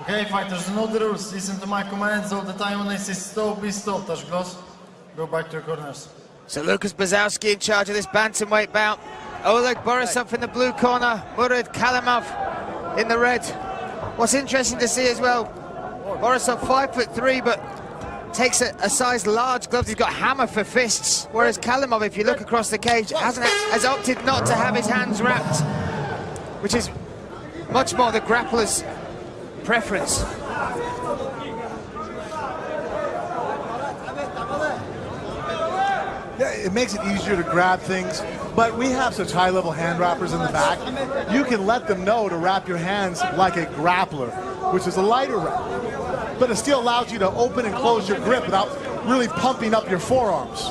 Okay, fighters, know the rules. Listen to my commands all the time. When I say stop, be stopped. Go back to your corners. So Lucas Bazowski in charge of this bantamweight bout. Oleg Borisov in the blue corner. Murad Kalimov in the red. What's interesting to see as well, Borisov 5'3", but takes a size large gloves. He's got hammer for fists. Whereas Kalimov, if you look across the cage, has opted not to have his hands wrapped, which is much more the grappler's preference. Yeah, it makes it easier to grab things, but we have such high-level hand wrappers in the back. You can let them know to wrap your hands like a grappler, which is a lighter wrap. But it still allows you to open and close your grip without really pumping up your forearms.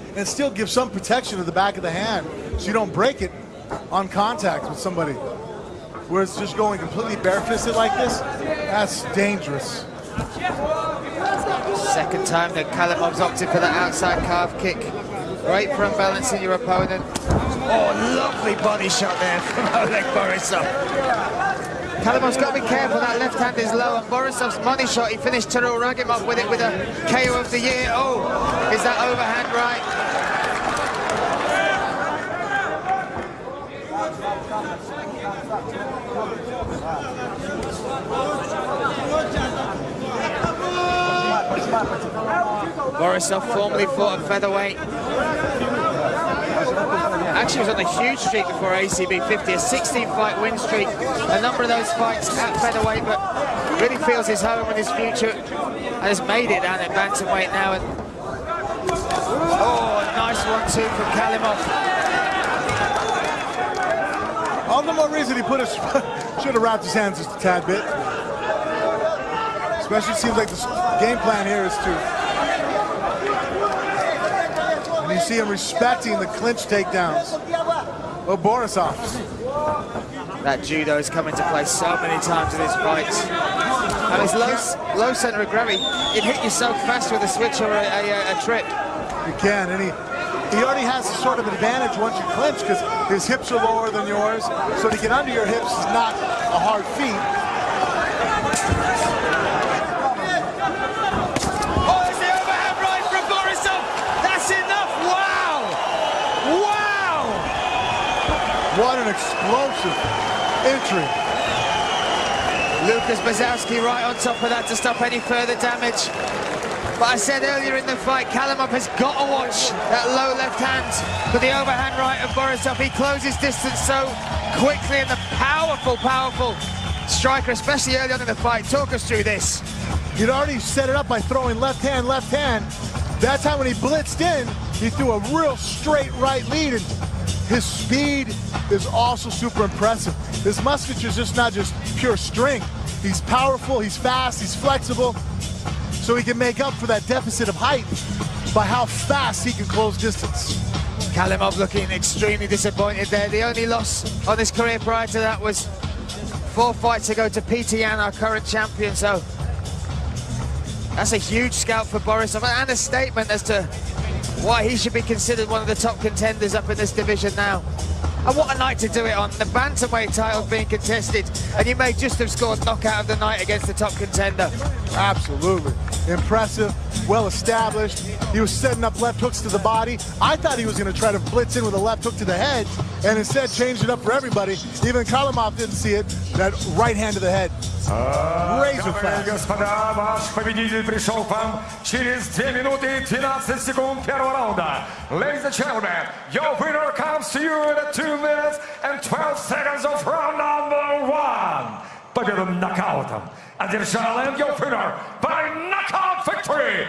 And it still gives some protection to the back of the hand, so you don't break it on contact with somebody. Whereas just going completely barefisted like this, that's dangerous. Second time that Kalimov's opted for that outside calf kick. Great for unbalancing your opponent. Oh, lovely body shot there from Oleg Borisov. Kalimov's got to be careful, that left hand is low, and Borisov's money shot, he finished Tyrell Ragimov with it with a KO of the year. Oh, is that overhand right? Borisov formerly fought at featherweight. Actually was on a huge streak before ACB 50, a 16-fight win streak. A number of those fights at featherweight, but really feels his home and his future, and has made it down at bantamweight now. And oh, a nice 1-2 from Kalimov. All the more reason he should have wrapped his hands just a tad bit. Especially, it seems like the game plan here is to. And you see him respecting the clinch takedowns of Borisov. That judo has come into play so many times in this fight. And his low center of gravity, it hit you so fast with a switch or a trip. You can, and he already has a sort of advantage once you clinch because his hips are lower than yours, so to get under your hips is not a hard feat. Oh, it's the overhand right from Borisov. That's enough. Wow! Wow! What an explosive entry. Lucas Bazowski right on top of that to stop any further damage. But I said earlier in the fight, Kalimov has got to watch that low left hand for the overhand right of Borisov. He closes distance so quickly, and the powerful, powerful striker, especially early on in the fight. Talk us through this. He'd already set it up by throwing left hand, left hand. That time when he blitzed in, he threw a real straight right lead, and his speed is also super impressive. His musculature is just not just pure strength. He's powerful, he's fast, he's flexible. So he can make up for that deficit of height by how fast he can close distance. Kalimov looking extremely disappointed there. The only loss on his career prior to that was 4 fights ago to Peter Yan, our current champion. So that's a huge scalp for Borisov, and a statement as to why he should be considered one of the top contenders up in this division now. And what a night to do it on. The bantamweight title being contested, and you may just have scored knockout of the night against the top contender. Absolutely. Impressive, well established. He was setting up left hooks to the body. I thought he was going to try to blitz in with a left hook to the head, and instead changed it up for everybody. Even Kalimov didn't see it. That right hand to the head. Razor fast. Господа, ваш победитель пришел к вам через 2 минуты и 12 секунд первого раунда. Ladies and gentlemen, your winner comes to you in 2 minutes and 12 seconds of round number 1. Победу нокаутом одержал, and your winner by knockout victory,